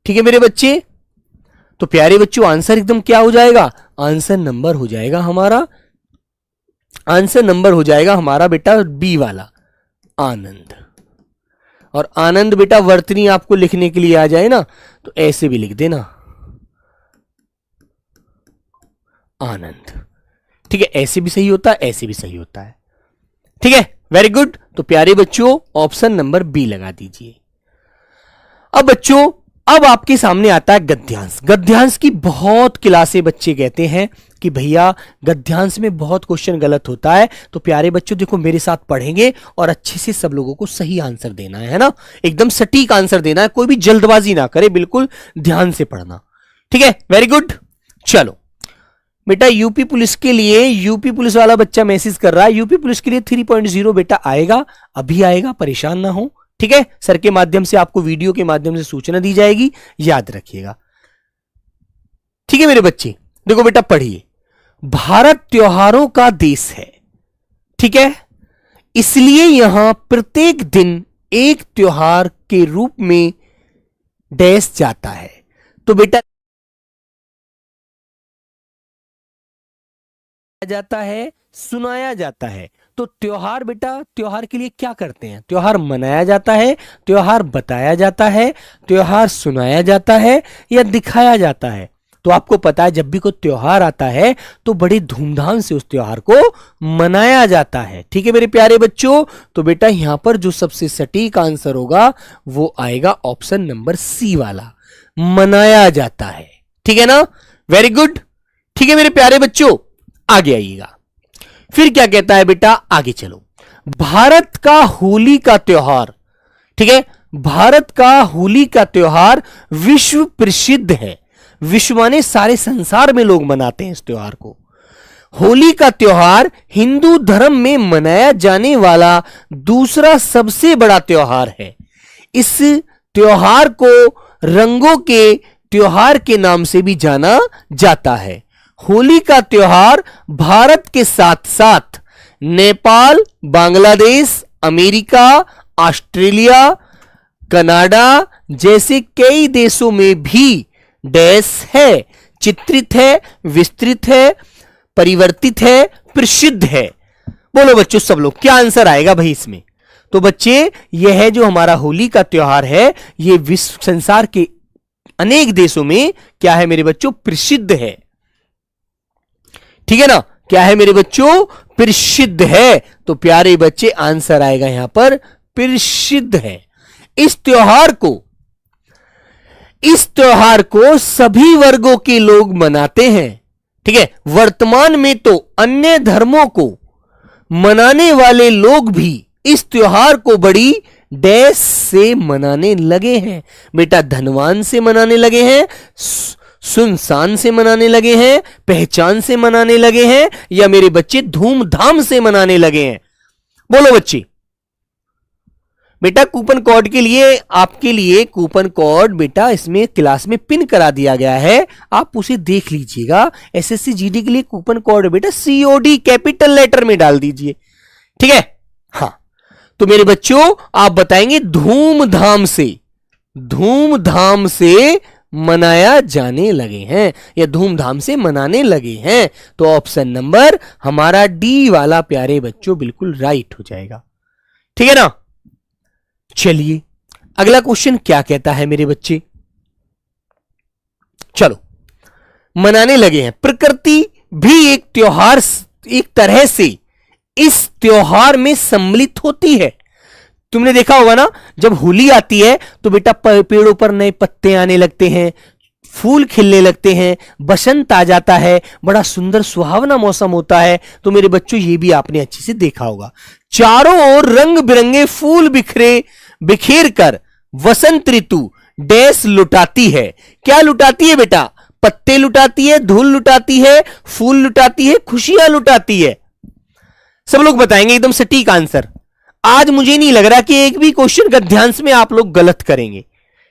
ठीक है मेरे बच्चे। तो प्यारे बच्चों आंसर एकदम क्या हो जाएगा? आंसर नंबर हो जाएगा हमारा, आंसर नंबर हो जाएगा हमारा बेटा बी वाला, आनंद। और आनंद बेटा वर्तनी आपको लिखने के लिए आ जाए ना तो ऐसे भी लिख देना, आनंद। ठीक है, ऐसे भी सही होता है, ऐसे भी सही होता है। ठीक है, वेरी गुड। तो प्यारे बच्चों ऑप्शन नंबर बी लगा दीजिए। अब बच्चों अब आपके सामने आता है गद्यांश। गद्यांश की बहुत क्लासे बच्चे कहते हैं कि भैया गद्यांश में बहुत क्वेश्चन गलत होता है। तो प्यारे बच्चों देखो मेरे साथ पढ़ेंगे और अच्छे से सब लोगों को सही आंसर देना है ना, एकदम सटीक आंसर देना है, कोई भी जल्दबाजी ना करे, बिल्कुल ध्यान से पढ़ना। ठीक है, वेरी गुड। चलो बेटा यूपी पुलिस के लिए, यूपी पुलिस वाला बच्चा मैसेज कर रहा है, यूपी पुलिस के लिए 3.0 बेटा आएगा, अभी आएगा, परेशान ना हो। ठीक है, सर के माध्यम से आपको वीडियो के माध्यम से सूचना दी जाएगी, याद रखिएगा। ठीक है मेरे बच्चे, देखो बेटा पढ़िए। भारत त्योहारों का देश है, ठीक है, इसलिए यहां प्रत्येक दिन एक त्योहार के रूप में डैश जाता है। तो बेटा जाता है, सुनाया जाता है। तो त्योहार बेटा, त्योहार के लिए क्या करते हैं? त्योहार मनाया जाता है, त्योहार बताया जाता है, त्योहार सुनाया जाता है या दिखाया जाता है। तो आपको पता है जब भी कोई त्योहार आता है तो बड़ी धूमधाम से उस त्योहार को मनाया जाता है। ठीक है मेरे प्यारे बच्चों, तो बेटा यहां पर जो सबसे सटीक आंसर होगा वो आएगा ऑप्शन नंबर सी वाला, मनाया जाता है। ठीक है ना, वेरी गुड। ठीक है मेरे प्यारे बच्चों, आगे आइएगा। फिर क्या कहता है बेटा, आगे चलो। भारत का होली का त्योहार, ठीक है, भारत का होली का त्योहार विश्व प्रसिद्ध है। विश्व माने सारे संसार में लोग मनाते हैं इस त्योहार को। होली का त्योहार हिंदू धर्म में मनाया जाने वाला दूसरा सबसे बड़ा त्योहार है। इस त्योहार को रंगों के त्योहार के नाम से भी जाना जाता है। होली का त्योहार भारत के साथ साथ Nepal, Bangladesh, America, Australia, Canada जैसे कई देशों में भी डैश है, चित्रित है, विस्तृत है, परिवर्तित है, प्रसिद्ध है। बोलो बच्चों सब लोग, क्या आंसर आएगा भाई इसमें? तो बच्चे, यह है जो हमारा होली का त्योहार है, यह विश्व संसार के अनेक देशों में क्या है मेरे बच्चों, प्रसिद्ध है। ठीक है ना, क्या है मेरे बच्चों, प्रसिद्ध है। तो प्यारे बच्चे आंसर आएगा यहां पर प्रसिद्ध है। इस त्योहार को सभी वर्गों के लोग मनाते हैं। ठीक है, वर्तमान में तो अन्य धर्मों को मनाने वाले लोग भी इस त्योहार को बड़ी डैश से मनाने लगे हैं। बेटा, धनवान से मनाने लगे हैं, सुनसान से मनाने लगे हैं, पहचान से मनाने लगे हैं, या मेरे बच्चे धूमधाम से मनाने लगे हैं? बोलो बच्चे। बेटा, कूपन कोड के लिए, आपके लिए कूपन कोड बेटा इसमें क्लास में पिन करा दिया गया है, आप उसे देख लीजिएगा। एसएससी जीडी के लिए कूपन कोड बेटा COD कैपिटल लेटर में डाल दीजिए। ठीक है, हाँ। तो मेरे बच्चों, आप बताएंगे धूमधाम से मनाया जाने लगे हैं या धूमधाम से मनाने लगे हैं। तो ऑप्शन नंबर हमारा डी वाला प्यारे बच्चों बिल्कुल राइट हो जाएगा। ठीक है ना। चलिए अगला क्वेश्चन क्या कहता है मेरे बच्चे, चलो। मनाने लगे हैं, प्रकृति भी एक त्योहार एक तरह से इस त्योहार में सम्मिलित होती है। तुमने देखा होगा ना, जब होली आती है तो बेटा पेड़ों पर नए पत्ते आने लगते हैं, फूल खिलने लगते हैं, बसंत आ जाता है, बड़ा सुंदर सुहावना मौसम होता है। तो मेरे बच्चों, ये भी आपने अच्छे से देखा होगा, चारों ओर रंग बिरंगे फूल बिखेर कर वसंत ऋतु डैश लुटाती है। क्या लुटाती है बेटा? पत्ते लुटाती है, धूल लुटाती है, फूल लुटाती है, खुशियां लुटाती है। सब लोग बताएंगे एकदम सटीक आंसर। आज मुझे नहीं लग रहा कि एक भी क्वेश्चन का ध्यान में आप लोग गलत करेंगे।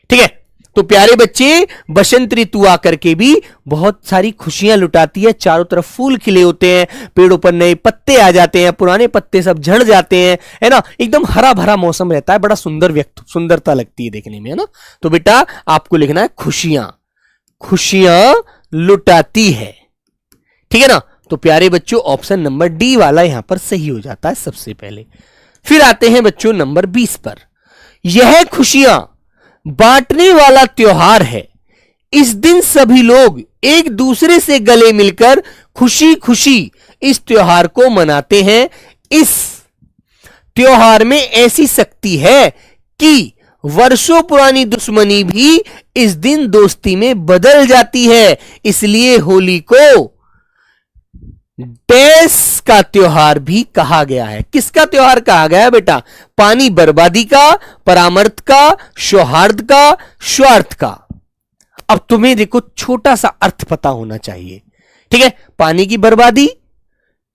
ठीक है, तो प्यारे बच्चे, बसंत ऋतु आकर के भी बहुत सारी खुशियां लुटाती है। चारों तरफ फूल खिले होते हैं, पेड़ों पर नए पत्ते आ जाते हैं, पुराने पत्ते सब झड़ जाते हैं, है ना, एकदम हरा भरा मौसम रहता है, बड़ा सुंदरता लगती है देखने में, है ना। तो बेटा आपको लिखना है खुशियां लुटाती है। ठीक है ना। तो प्यारे बच्चों, ऑप्शन नंबर डी वाला यहां पर सही हो जाता है सबसे पहले। फिर आते हैं बच्चों नंबर 20 पर। यह खुशियां बांटने वाला त्योहार है। इस दिन सभी लोग एक दूसरे से गले मिलकर खुशी खुशी इस त्योहार को मनाते हैं। इस त्योहार में ऐसी शक्ति है कि वर्षों पुरानी दुश्मनी भी इस दिन दोस्ती में बदल जाती है। इसलिए होली को डैश का त्योहार भी कहा गया है। किसका त्योहार कहा गया है बेटा? पानी बर्बादी का, परामर्थ का, सौहार्द का, स्वार्थ का। अब तुम्हें देखो छोटा सा अर्थ पता होना चाहिए। ठीक है, पानी की बर्बादी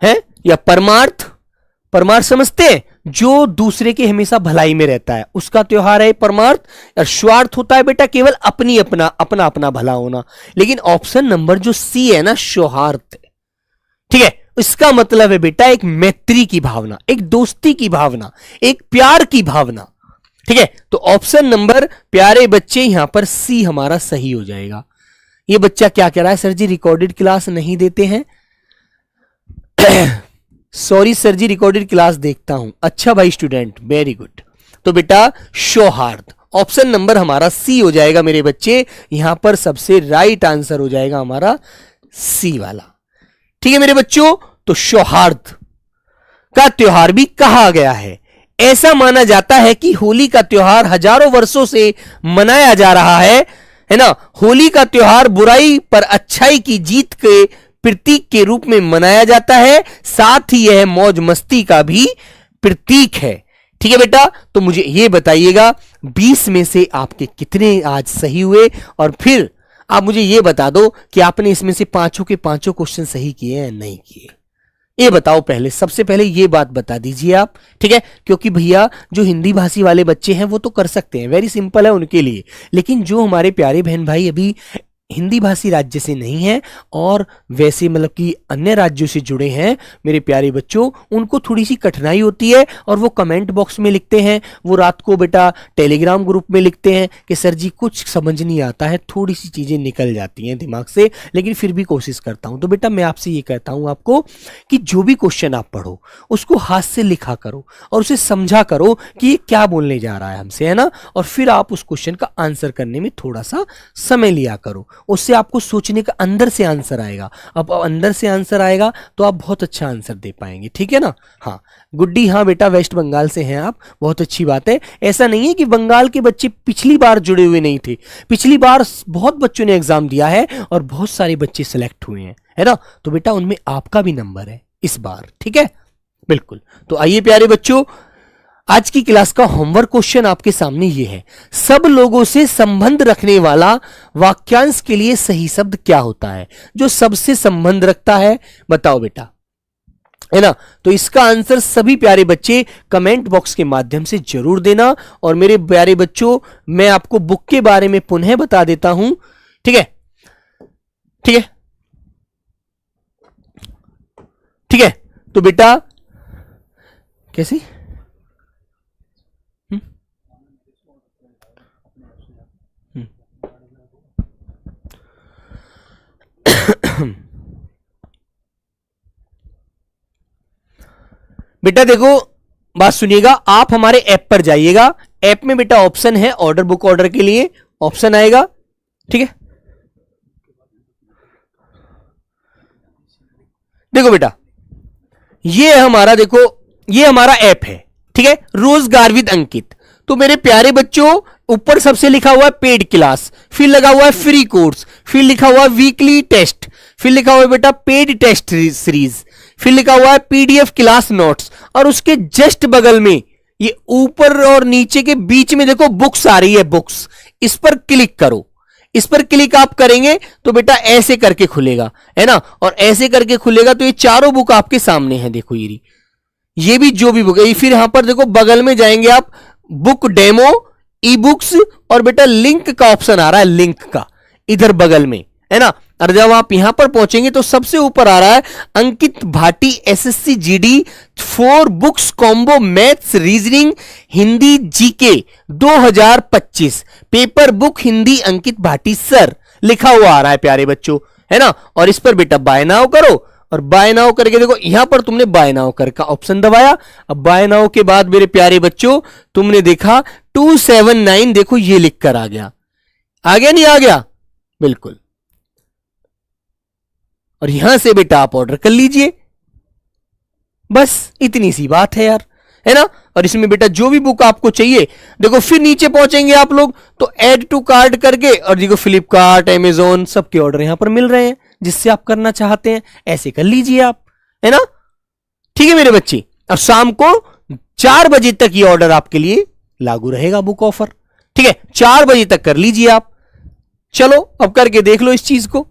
है या परमार्थ? परमार्थ समझते हैं, जो दूसरे के हमेशा भलाई में रहता है उसका त्योहार है परमार्थ। और स्वार्थ होता है बेटा केवल अपना भला होना। लेकिन ऑप्शन नंबर जो सी है ना, सौहार्द, ठीक है, इसका मतलब है बेटा एक मैत्री की भावना, एक दोस्ती की भावना, एक प्यार की भावना। ठीक है, तो ऑप्शन नंबर प्यारे बच्चे यहां पर सी हमारा सही हो जाएगा। ये बच्चा क्या कह रहा है, सर जी रिकॉर्डेड क्लास नहीं देते हैं? सॉरी सर जी, रिकॉर्डेड क्लास देखता हूं। अच्छा भाई स्टूडेंट, वेरी गुड। तो बेटा सौहार्द, ऑप्शन नंबर हमारा सी हो जाएगा मेरे बच्चे। यहां पर सबसे राइट आंसर हो जाएगा हमारा सी वाला। ठीक है मेरे बच्चों, तो सौहार्द का त्योहार भी कहा गया है। ऐसा माना जाता है कि होली का त्योहार हजारों वर्षों से मनाया जा रहा है है ना। होली का त्योहार बुराई पर अच्छाई की जीत के प्रतीक के रूप में मनाया जाता है, साथ ही यह मौज मस्ती का भी प्रतीक है। ठीक है बेटा, तो मुझे यह बताइएगा 20 में से आपके कितने आज सही हुए, और फिर आप मुझे यह बता दो कि आपने इसमें से पांचों के पांचों क्वेश्चन सही किए या नहीं किए। ये बताओ पहले, सबसे पहले ये बात बता दीजिए आप। ठीक है, क्योंकि भैया जो हिंदी भाषी वाले बच्चे हैं वो तो कर सकते हैं, वेरी सिंपल है उनके लिए, लेकिन जो हमारे प्यारे बहन भाई अभी हिंदी भाषी राज्य से नहीं है और वैसे मतलब कि अन्य राज्यों से जुड़े हैं मेरे प्यारे बच्चों, उनको थोड़ी सी कठिनाई होती है और वो कमेंट बॉक्स में लिखते हैं, वो रात को बेटा टेलीग्राम ग्रुप में लिखते हैं कि सर जी कुछ समझ नहीं आता है, थोड़ी सी चीजें निकल जाती हैं दिमाग से, लेकिन फिर भी कोशिश करता हूं। तो बेटा मैं आपसे ये कहता हूं आपको कि जो भी क्वेश्चन आप पढ़ो उसको हाथ से लिखा करो और उसे समझा करो कि ये क्या बोलने जा रहा है हमसे, है ना, और फिर आप उस क्वेश्चन का आंसर करने में थोड़ा सा समय लिया करो, उससे आपको सोचने का अंदर से आंसर आएगा। अब अंदर से आंसर आएगा तो आप बहुत अच्छा आंसर दे पाएंगे। ठीक है ना। हाँ गुड्डी, हाँ बेटा वेस्ट बंगाल से हैं आप, बहुत अच्छी बात है। ऐसा नहीं है कि बंगाल के बच्चे पिछली बार जुड़े हुए नहीं थे, पिछली बार बहुत बच्चों ने एग्जाम दिया है और बहुत सारे बच्चे सिलेक्ट हुए हैं, है ना, तो बेटा उनमें आपका भी नंबर है इस बार। ठीक है, बिल्कुल। तो आइए प्यारे बच्चों, आज की क्लास का होमवर्क क्वेश्चन आपके सामने ये है, सब लोगों से संबंध रखने वाला वाक्यांश के लिए सही शब्द क्या होता है? जो सबसे संबंध रखता है, बताओ बेटा, है ना। तो इसका आंसर सभी प्यारे बच्चे कमेंट बॉक्स के माध्यम से जरूर देना। और मेरे प्यारे बच्चों मैं आपको बुक के बारे में पुनः बता देता हूं। ठीक है, ठीक है, ठीक है। तो बेटा कैसी बेटा देखो बात सुनिएगा, आप हमारे ऐप पर जाइएगा, ऐप में बेटा ऑप्शन है ऑर्डर, बुक ऑर्डर के लिए ऑप्शन आएगा। ठीक है, देखो बेटा ये हमारा, देखो ये हमारा ऐप है। ठीक है, रोजगार विद अंकित। तो मेरे प्यारे बच्चों ऊपर सबसे लिखा हुआ है पेड क्लास, फिर लगा हुआ है फ्री कोर्स, फिर लिखा हुआ है वीकली टेस्ट, फिर लिखा हुआ है बेटा पेड टेस्ट सीरीज, फिर लिखा हुआ है पीडीएफ क्लास नोट्स, और उसके जस्ट बगल में ये ऊपर और नीचे के बीच में देखो बुक्स आ रही है, बुक्स, इस पर क्लिक करो। इस पर क्लिक आप करेंगे तो बेटा ऐसे करके खुलेगा, है ना, और ऐसे करके खुलेगा तो ये चारों बुक आपके सामने हैं। देखो ये भी जो भी बुक है, फिर यहां पर देखो बगल में जाएंगे आप, बुक डेमो, ई बुक्स, और बेटा लिंक का ऑप्शन आ रहा है, लिंक का इधर बगल में, है ना। और जब आप यहां पर पहुंचेंगे तो सबसे ऊपर आ रहा है Ankit Bhati SSC GD 4 books combo maths reasoning Hindi GK 2025 paper book Hindi Ankit Bhati sir लिखा हुआ आ रहा है प्यारे बच्चों, है ना। और इस पर बेटा बाय नाउ करो, और बाय नाउ करके देखो यहां पर तुमने बाय नाउ कर का ऑप्शन दबाया। अब बाय नाउ के बाद मेरे प्यारे बच्चों तुमने देखा 279, देखो ये लिख कर आ गया नहीं आ गया, बिल्कुल। और यहां से बेटा आप ऑर्डर कर लीजिए, बस इतनी सी बात है यार, है ना। और इसमें बेटा जो भी बुक आपको चाहिए, देखो फिर नीचे पहुंचेंगे आप लोग तो ऐड टू कार्ट करके, और देखो फ्लिपकार्ट, अमेजोन सबके ऑर्डर यहां पर मिल रहे हैं, जिससे आप करना चाहते हैं ऐसे कर लीजिए आप, है ना। ठीक है मेरे बच्चे, और शाम को 4 बजे तक ये ऑर्डर आपके लिए लागू रहेगा, बुक ऑफर। ठीक है, 4 बजे तक कर लीजिए आप। चलो अब करके देख लो इस चीज को।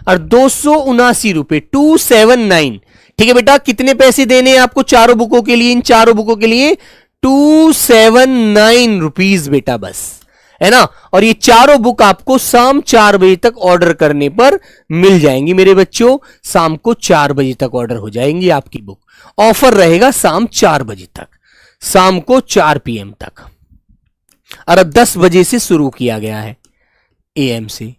और 279 रुपए 279, ठीक है बेटा, कितने पैसे देने हैं आपको चारों बुकों के लिए? इन चारों बुकों के लिए 279 रुपीज बेटा, बस, है ना। और ये चारों बुक आपको शाम 4 बजे तक ऑर्डर करने पर मिल जाएंगी मेरे बच्चों, शाम को 4 बजे तक ऑर्डर हो जाएंगी आपकी बुक। ऑफर रहेगा शाम 4 बजे तक, शाम को 4 PM तक, और अब 10 बजे से शुरू किया गया है AM से।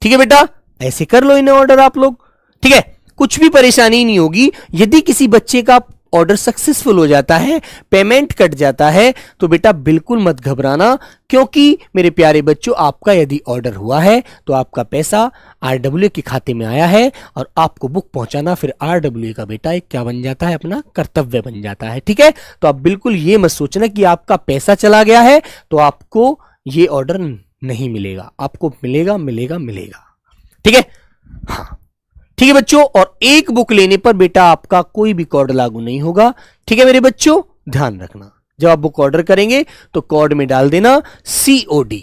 ठीक है बेटा, ऐसे कर लो इन्हें ऑर्डर आप लोग। ठीक है, कुछ भी परेशानी नहीं होगी। यदि किसी बच्चे का ऑर्डर सक्सेसफुल हो जाता है, पेमेंट कट जाता है, तो बेटा बिल्कुल मत घबराना, क्योंकि मेरे प्यारे बच्चों आपका यदि ऑर्डर हुआ है तो आपका पैसा RWA के खाते में आया है, और आपको बुक पहुंचाना फिर RWA का बेटा एक क्या बन जाता है, अपना कर्तव्य बन जाता है। ठीक है, तो आप बिल्कुल ये मत सोचना कि आपका पैसा चला गया है तो आपको ये ऑर्डर नहीं मिलेगा, आपको मिलेगा मिलेगा मिलेगा। ठीक है, हाँ ठीक है बच्चों। और एक बुक लेने पर बेटा आपका कोई भी कोड लागू नहीं होगा। ठीक है मेरे बच्चों, ध्यान रखना, जब आप बुक ऑर्डर करेंगे तो कोड में डाल देना COD।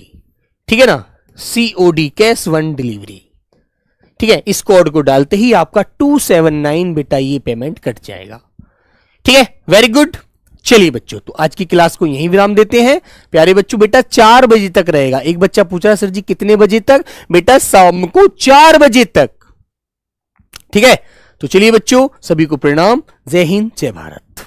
ठीक है ना, COD, कैश ऑन डिलीवरी। ठीक है, इस कोड को डालते ही आपका 279 बेटा ये पेमेंट कट जाएगा। ठीक है, वेरी गुड। चलिए बच्चों, तो आज की क्लास को यहीं विराम देते हैं प्यारे बच्चों। बेटा 4 बजे तक रहेगा। एक बच्चा पूछ रहा सर जी कितने बजे तक? बेटा शाम को 4 बजे तक। ठीक है, तो चलिए बच्चों, सभी को प्रणाम। जय हिंद, जय भारत।